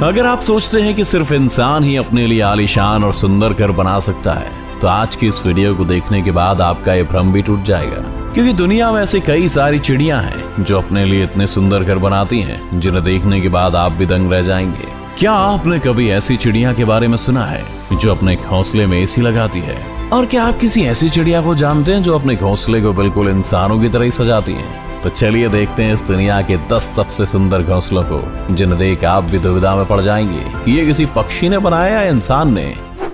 अगर आप सोचते हैं कि सिर्फ इंसान ही अपने लिए आलीशान और सुंदर घर बना सकता है, तो आज की इस वीडियो को देखने के बाद आपका ये भ्रम भी टूट जाएगा। क्योंकि दुनिया में ऐसी कई सारी चिड़ियां हैं जो अपने लिए इतने सुंदर घर बनाती हैं, जिन्हें देखने के बाद आप भी दंग रह जाएंगे। क्या आपने कभी ऐसी चिड़िया के बारे में सुना है जो अपने घोंसले में एसी लगाती है? और क्या आप किसी ऐसी चिड़िया को जानते हैं जो अपने घोंसले को बिल्कुल इंसानों की तरह ही सजाती है? तो चलिए देखते हैं इस दुनिया के 10 सबसे सुंदर घोंसलों को, जिन्हें देख आप भी दुविधा में पड़ जाएंगे कि ये किसी पक्षी ने बनाया या इंसान ने।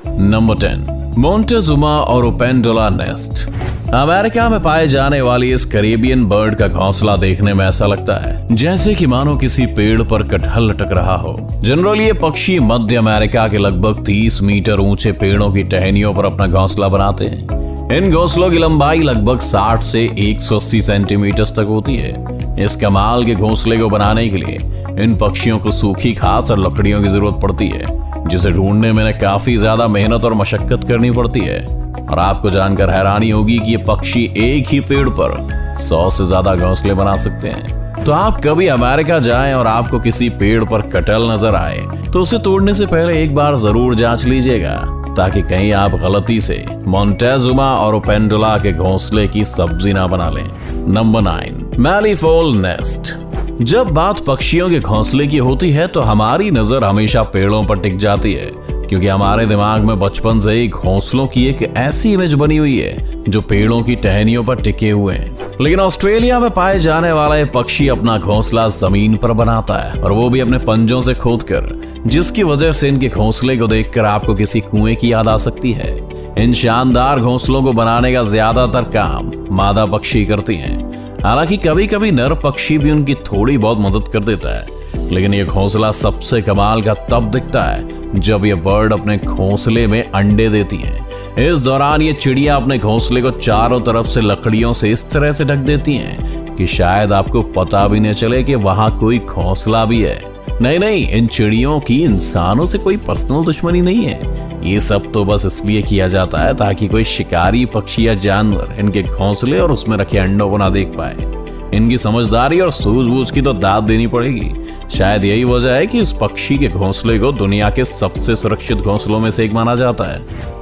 Number 10, Montezuma oropendola nest. America में पाए जाने वाली इस कैरिबियन बर्ड का घोंसला देखने में ऐसा लगता है जैसे कि मानो किसी पेड़ पर कटहल लटक रहा हो। जनरली ये पक्षी मध्य अमेरिका के लगभग 30 मीटर ऊंचे पेड़ों की टहनियों पर अपना घोंसला बनाते हैं। इन घोंसलों की लंबाई लगभग 60 से 180 सेंटीमीटर तक होती है। इस कमाल के घोंसले को बनाने के लिए इन पक्षियों को सूखी घास और लकड़ियों की जरूरत पड़ती है, जिसे ढूंढने में काफी ज्यादा मेहनत और मशक्कत करनी पड़ती है। और आपको जानकर हैरानी होगी कि ये पक्षी एक ही पेड़ पर 100 से ज्यादा घोंसले बना सकते हैं। तो आप कभी अमेरिका जाएं और आपको किसी पेड़ पर कटहल नजर आए तो उसे तोड़ने से पहले एक बार जरूर जांच लीजिएगा, ताकि कहीं आप गलती से मोंटेजुमा ओरोपेंडुला के घोंसले की सब्जी ना बना लें। Number 9, malleefowl nest. जब बात पक्षियों के घोंसले की होती है तो हमारी नजर हमेशा पेड़ों पर टिक जाती है, क्योंकि हमारे दिमाग में बचपन से ही घोंसलों की एक ऐसी इमेज बनी हुई है जो पेड़ों की टहनियों पर टिके हुए हैं। लेकिन ऑस्ट्रेलिया में पाए जाने वाला ये पक्षी अपना घोंसला जमीन पर बनाता है, और वो भी अपने पंजों से खोदकर, जिसकी वजह से इनके घोंसले को देखकर आपको किसी कुएं की याद आ सकती है। इन शानदार घोंसलों को बनाने का ज्यादातर काम मादा पक्षी करती हैं। हालांकि कभी कभी नर पक्षी भी उनकी थोड़ी बहुत मदद कर देता है, लेकिन ये घोंसला सबसे कमाल का तब दिखता है जब ये बर्ड अपने घोंसले में अंडे देती है। इस दौरान ये चिड़िया अपने घोंसले को चारों तरफ से लकड़ियों से इस तरह से ढक देती हैं कि शायद आपको पता भी नहीं चले कि वहां कोई घोंसला भी है। नहीं, इन चिड़ियों की इंसानों से कोई पर्सनल दुश्मनी नहीं है। ये सब तो बस इसलिए किया जाता है ताकि कोई शिकारी पक्षी या जानवर इनके घोंसले और उसमें रखे अंडों को ना देख पाए। इनकी समझदारी और सूझबूझ की तो दाद देनी पड़ेगी। शायद यही वजह है कि इस पक्षी के घोंसले को दुनिया के सबसे सुरक्षित घोंसलों में से एक माना जाता है।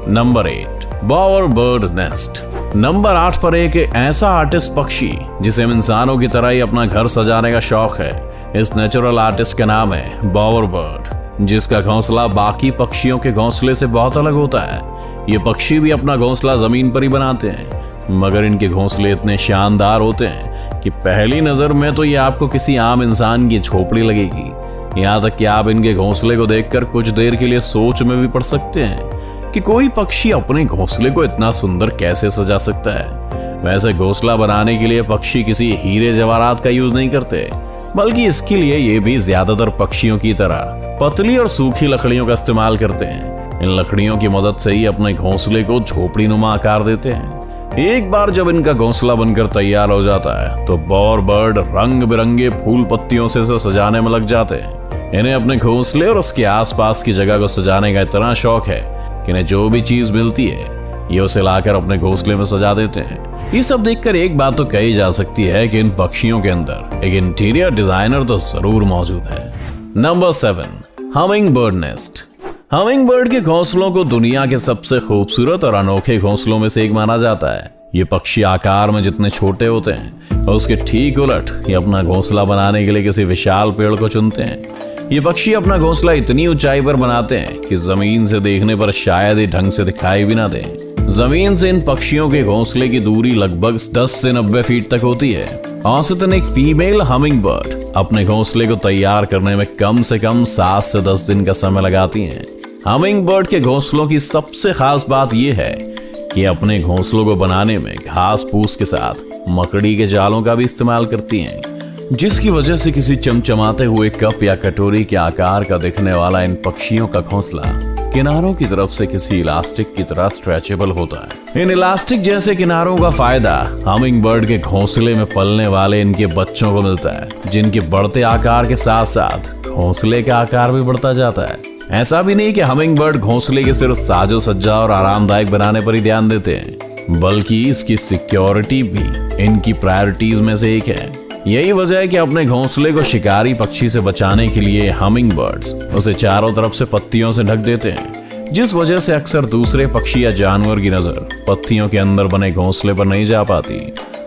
Number 8, Bower bird nest. Number 8 पर एक ऐसा आर्टिस्ट पक्षी जिसे इंसानों की तरह ही अपना घर सजाने का शौक है। इस नेचुरल आर्टिस्ट का नाम है बॉवर बर्ड, जिसका घोंसला बाकी पक्षियों के घोंसले से बहुत अलग होता है। ये पक्षी भी अपना घोंसला जमीन पर ही बनाते हैं, मगर इनके घोंसले इतने शानदार होते हैं कि पहली नजर में तो ये आपको किसी आम इंसान की झोपड़ी लगेगी। यहाँ तक कि आप इनके घोंसले को देखकर कुछ देर के लिए सोच में भी पड़ सकते हैं कि कोई पक्षी अपने घोंसले को इतना सुंदर कैसे सजा सकता है। वैसे घोंसला बनाने के लिए पक्षी किसी हीरे जवाहरात का यूज नहीं करते, बल्कि इसके लिए ये भी ज्यादातर पक्षियों की तरह पतली और सूखी लकड़ियों का इस्तेमाल करते हैं। इन लकड़ियों की मदद से ही अपने घोंसले को झोपड़ी नुमा आकार देते हैं। एक बार जब इनका घोंसला बनकर तैयार हो जाता है तो बॉवर बर्ड रंग बिरंगे फूल पत्तियों से सजाने में लग जाते हैं। इन्हें अपने घोंसले और उसके आसपास की जगह को सजाने का इतना शौक है कि इन्हें जो भी चीज मिलती है ये उसे लाकर अपने घोंसले में सजा देते हैं। ये सब देखकर एक बात तो कही जा सकती है कि इन पक्षियों के अंदर एक इंटीरियर डिजाइनर तो जरूर मौजूद है। Number 7, humming bird nest. Humming bird के घोंसलों को दुनिया के सबसे खूबसूरत और अनोखे घोंसलों में से एक माना जाता है। ये पक्षी आकार में जितने छोटे होते हैं और उसके ठीक उलट ये अपना घोंसला बनाने के लिए किसी विशाल पेड़ को चुनते हैं। ये पक्षी अपना घोंसला इतनी ऊंचाई पर बनाते हैं कि जमीन से देखने पर शायद ही ढंग से दिखाई भी ना दे। जमीन से इन पक्षियों के घोंसले की दूरी लगभग 10 से 90 फीट तक होती है। औसतन एक फीमेल हमिंग बर्ड अपने घोंसले को तैयार करने में कम से कम 7 से 10 दिन का समय लगाती हैं। हमिंग बर्ड के घोंसलों की सबसे खास बात यह है कि अपने घोंसलों को बनाने में घास फूस के साथ मकड़ी के जालों का भी इस्तेमाल करती हैं, जिसकी वजह से किसी चमचमाते हुए कप या कटोरी के आकार का दिखने वाला इन पक्षियों का घोंसला किनारों की तरफ से किसी इलास्टिक की तरह स्ट्रेचेबल होता है। इन इलास्टिक जैसे किनारों का फायदा हमिंग बर्ड के घोंसले में पलने वाले इनके बच्चों को मिलता है, जिनके बढ़ते आकार के साथ साथ घोंसले का आकार भी बढ़ता जाता है। ऐसा भी नहीं कि हमिंग बर्ड घोंसले के सिर्फ साजो सज्जा और आरामदायक बनाने पर ही ध्यान देते हैं, बल्कि इसकी सिक्योरिटी भी इनकी प्रायोरिटीज में से एक है। यही वजह है कि अपने घोंसले को शिकारी पक्षी से बचाने के लिए हमिंग बर्ड्स उसे चारों तरफ से पत्तियों से ढक देते हैं, जिस वजह से अक्सर दूसरे पक्षी या जानवर की नजर पत्तियों के अंदर बने घोंसले पर नहीं जा पाती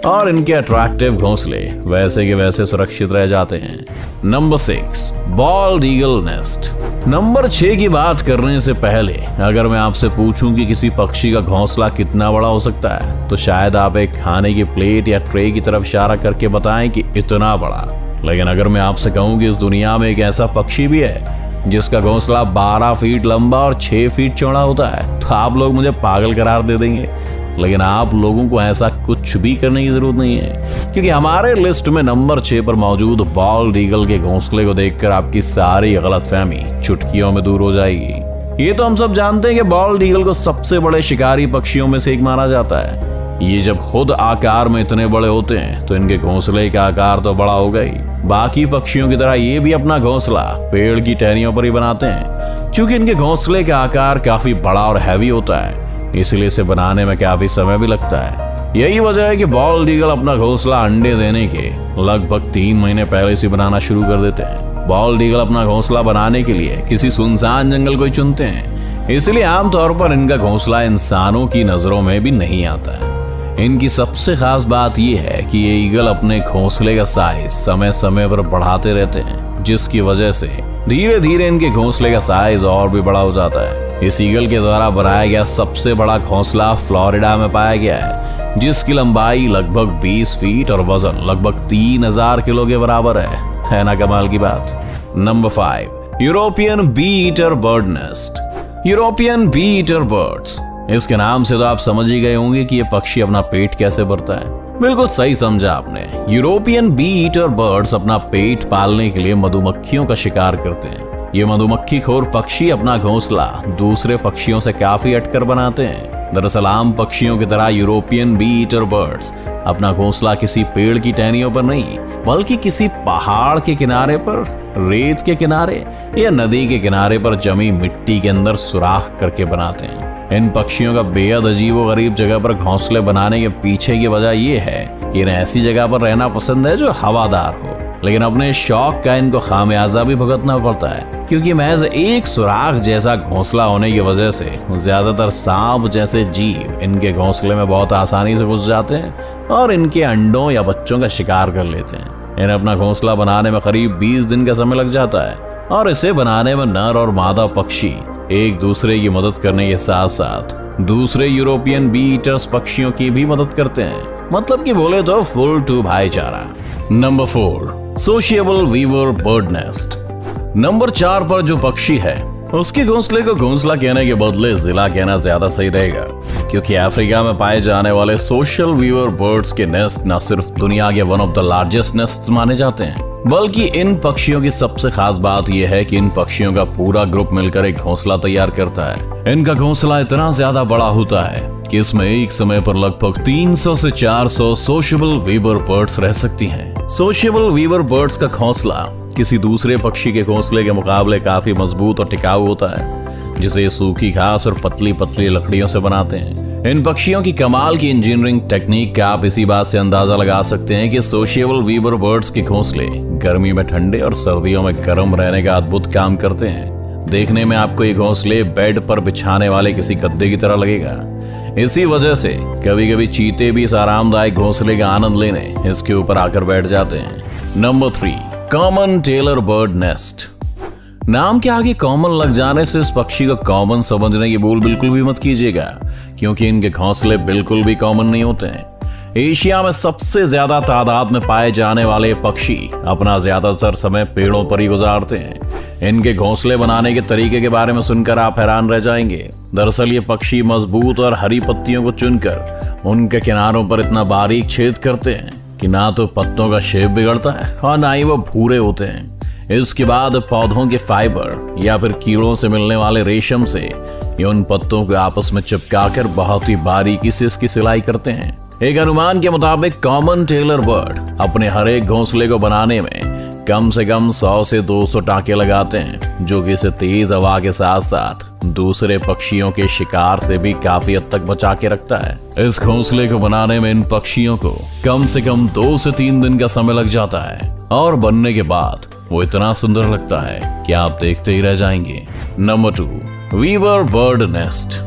और इनके अट्रैक्टिव घोंसले वैसे के वैसे सुरक्षित रह जाते हैं। Number 6, bold eagle nest. Number 6 की बात करने से पहले अगर मैं आपसे पूछूं कि किसी पक्षी का घोंसला कितना बड़ा हो सकता है, तो शायद आप एक खाने की प्लेट या ट्रे की तरफ इशारा करके बताएं कि इतना बड़ा। लेकिन अगर मैं आपसे कहूं कि इस दुनिया में एक ऐसा पक्षी भी है जिसका घोंसला 12 फीट लंबा और 6 फीट चौड़ा होता है, तो आप लोग मुझे पागल करार दे देंगे। लेकिन आप लोगों को ऐसा कुछ भी करने की जरूरत नहीं है, क्योंकि हमारे लिस्ट में नंबर 6 पर मौजूद बॉल्ड ईगल के घोंसले को देखकर आपकी सारी गलतफहमी चुटकियों में दूर हो जाएगी। ये तो हम सब जानते हैं कि बॉल्ड ईगल को सबसे बड़े शिकारी पक्षियों में से एक माना जाता है। ये जब खुद आकार में इतने बड़े होते हैं तो इनके घोंसले का आकार तो बड़ा होगा ही। बाकी पक्षियों की तरह ये भी अपना घोंसला पेड़ की टहनियों पर ही बनाते हैं। क्योंकि इनके घोंसले का आकार काफी बड़ा और हैवी होता है, इसलिए इसे बनाने में काफी समय भी लगता है। यही वजह है कि बॉल्ड ईगल अपना घोंसला अंडे देने के लगभग 3 महीने पहले से बनाना शुरू कर देते हैं। बॉल्ड ईगल अपना घोंसला बनाने के लिए किसी सुनसान जंगल को ही चुनते हैं, इसलिए आमतौर पर इनका घोंसला इंसानों की नजरों में भी नहीं आता है। इनकी सबसे खास बात यह है कि ये ईगल अपने घोंसले का साइज समय समय पर बढ़ाते रहते हैं, जिसकी वजह से धीरे धीरे इनके घोंसले का साइज और भी बड़ा हो जाता है। इस ईगल के द्वारा बनाया गया सबसे बड़ा घोंसला फ्लोरिडा में पाया गया है, जिसकी लंबाई लगभग 20 फीट और वजन लगभग 3000 किलो के बराबर है ना कमाल की बात। Number 5, European bee eater bird nest. European bee eater birds, इसके नाम से तो आप समझ ही गए होंगे कि ये पक्षी अपना पेट कैसे भरता है। बिल्कुल सही समझा आपने। यूरोपियन बी ईटर बर्ड्स अपना पेट पालने के लिए मधुमक्खियों का शिकार करते हैं। ये मधुमक्खी खोर पक्षी अपना घोंसला दूसरे पक्षियों से काफी हटकर बनाते हैं। दरअसल आम पक्षियों की तरह यूरोपियन बी ईटर बर्ड्स अपना घोंसला किसी पेड़ की टहनियों पर नहीं, बल्कि किसी पहाड़ के किनारे पर, रेत के किनारे या नदी के किनारे पर जमी मिट्टी के अंदर सुराख करके बनाते हैं। इन पक्षियों का बेहद अजीबोगरीब जगह पर घोंसले बनाने के पीछे की वजह यह है कि इन्हें ऐसी जगह पर रहना पसंद है जो हवादार हो, लेकिन अपने शौक का इनको खामियाजा भी भुगतना पड़ता है, क्योंकि महज एक सुराख जैसा घोंसला होने की वजह से ज्यादातर सांप जैसे जीव इनके घोंसले में बहुत आसानी से घुस जाते हैं और इनके अंडों या बच्चों का शिकार कर लेते हैं। इन्हें अपना घोंसला बनाने में करीब 20 दिन का समय लग जाता है और इसे बनाने में नर और मादा पक्षी एक दूसरे की मदद करने के साथ साथ दूसरे यूरोपियन बी ईटर्स पक्षियों की भी मदद करते हैं। मतलब कि बोले तो फुल टू भाईचारा। Number 4, sociable weaver bird nest. Number 4 पर जो पक्षी है उसके घोंसले को घोंसला कहने के बदले जिला कहना ज्यादा सही रहेगा, क्योंकि अफ्रीका में पाए जाने वाले सोशल वीवर बर्ड्स के नेस्ट न सिर्फ दुनिया के one of the largest nest माने जाते हैं, बल्कि इन पक्षियों की सबसे खास बात यह है कि इन पक्षियों का पूरा ग्रुप मिलकर एक घोंसला तैयार करता है। इनका घोंसला इतना ज्यादा बड़ा होता है कि इसमें एक समय पर लगभग 300 से 400 सोशिएबल वीवर बर्ड्स रह सकती हैं। सोशिएबल वीवर बर्ड्स का घोंसला किसी दूसरे पक्षी के घोंसले के मुकाबले काफी मजबूत और टिकाऊ होता है, जिसे सूखी घास और पतली पतली लकड़ियों से बनाते हैं। इन पक्षियों की कमाल की इंजीनियरिंग टेक्निक का आप इसी बात से अंदाजा लगा सकते हैं कि सोशिएबल वीवर बर्ड्स के घोंसले गर्मी में ठंडे और सर्दियों में गर्म रहने का अद्भुत काम करते हैं। देखने में आपको ये घोंसले बेड पर बिछाने वाले किसी गद्दे की तरह लगेगा। इसी वजह से कभी कभी चीते भी इस आरामदायक घोंसले का आनंद लेने इसके ऊपर आकर बैठ जाते हैं। Number 3, common tailor bird nest. नाम के आगे कॉमन लग जाने से इस पक्षी को कॉमन समझने की भूल बिल्कुल भी मत कीजिएगा, क्योंकि इनके घोंसले बिल्कुल भी कॉमन नहीं होते हैं। एशिया में सबसे ज्यादा तादाद में पाए जाने वाले पक्षी अपना ज्यादातर समय पेड़ों पर ही गुजारते हैं। इनके घोंसले बनाने के तरीके के बारे में सुनकर आप हैरान रह जाएंगे। दरअसल ये पक्षी मजबूत और हरी पत्तियों को चुनकर उनके किनारों पर इतना बारीक छेद करते हैं कि ना तो पत्तों का शेप बिगड़ता है और ना ही वो भूरे होते हैं। इसके बाद पौधों के फाइबर या फिर कीड़ों से मिलने वाले रेशम से ये उन पत्तों को आपस में चिपकाकर बहुत ही बारीकी से इसकी सिलाई करते हैं। एक अनुमान के मुताबिक कॉमन टेलर बर्ड अपने हर एक घोंसले को बनाने में कम से कम 100 से 200 टाँके लगाते हैं, जो कि इसे तेज हवा के साथ साथ दूसरे पक्षियों के शिकार से भी काफी हद तक बचा के रखता है। इस घोंसले को बनाने में इन पक्षियों को कम से कम 2 से 3 दिन का समय लग जाता है और बनने के बाद वो इतना सुंदर लगता है कि आप देखते ही रह जाएंगे। Number 2, weaver bird nest.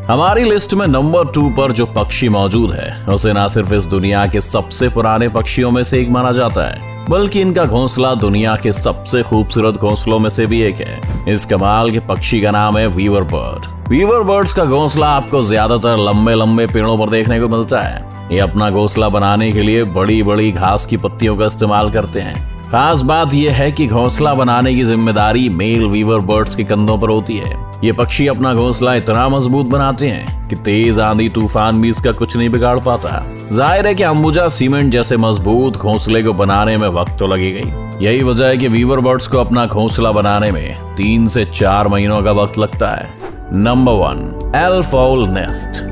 हमारी लिस्ट में नंबर 2 पर जो पक्षी मौजूद है उसे ना सिर्फ इस दुनिया के सबसे पुराने पक्षियों में से एक माना जाता है, बल्कि इनका घोंसला दुनिया के सबसे खूबसूरत घोंसलों में से भी एक है। इस कमाल के पक्षी का नाम है वीवर बर्ड। वीवर बर्ड्स का घोंसला आपको ज्यादातर लंबे लंबे पेड़ों पर देखने को मिलता है। ये अपना घोंसला बनाने के लिए बड़ी बड़ी घास की पत्तियों का इस्तेमाल करते हैं। खास बात यह है कि घोंसला बनाने की जिम्मेदारी मेल वीवर बर्ड्स के कंधों पर होती है। ये पक्षी अपना घोंसला इतना मजबूत बनाते हैं कि तेज आंधी तूफान भी इसका कुछ नहीं बिगाड़ पाता। जाहिर है कि अंबुजा सीमेंट जैसे मजबूत घोंसले को बनाने में वक्त तो लगेगा। यही वजह है कि वीवर बर्ड्स को अपना घोंसला बनाने में 3 से 4 महीनों का वक्त लगता है। Number 1, एल्फाउल nest.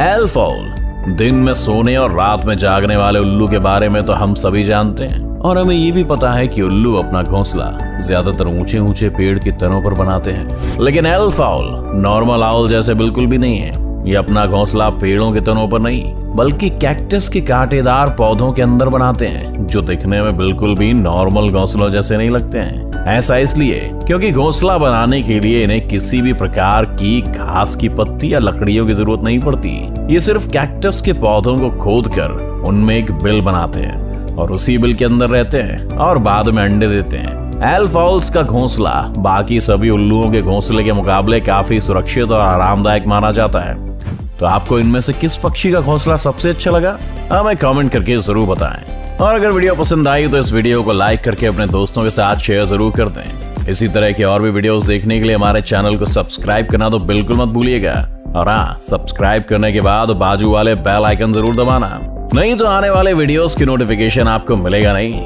एल्फाउल दिन में सोने और रात में जागने वाले उल्लू के बारे में तो हम सभी जानते हैं, और हमें ये भी पता है कि उल्लू अपना घोंसला ज्यादातर ऊंचे ऊंचे पेड़ की तनों पर बनाते हैं। लेकिन एल्फाउल नॉर्मल आउल जैसे बिल्कुल भी नहीं है। ये अपना घोंसला पेड़ों के तनों पर नहीं, बल्कि कैक्टस के कांटेदार पौधों के अंदर बनाते हैं, जो दिखने में बिल्कुल भी नॉर्मल घोंसलों जैसे नहीं लगते हैं। ऐसा इसलिए क्योंकि घोंसला बनाने के लिए इन्हें किसी भी प्रकार की घास की पत्ती या लकड़ियों की जरूरत नहीं पड़ती। ये सिर्फ कैक्टस के पौधों को खोदकर उनमें एक बिल बनाते हैं और उसी बिल के अंदर रहते हैं और बाद में अंडे देते हैं। एल्फाउल्स का घोंसला बाकी सभी उल्लुओं के घोंसले के मुकाबले काफी सुरक्षित और आरामदायक माना जाता है। तो आपको इनमें से किस पक्षी का घोंसला सबसे अच्छा लगा, हमें कमेंट करके जरूर बताएं। और अगर वीडियो पसंद आई तो इस वीडियो को लाइक करके अपने दोस्तों के साथ शेयर जरूर कर दें। इसी तरह के और भी वीडियोस देखने के लिए हमारे चैनल को सब्सक्राइब करना तो बिल्कुल मत भूलिएगा। और हाँ, सब्सक्राइब करने के बाद बाजू वाले बेल आइकन जरूर दबाना, नहीं तो आने वाले वीडियोस की नोटिफिकेशन आपको मिलेगा नहीं।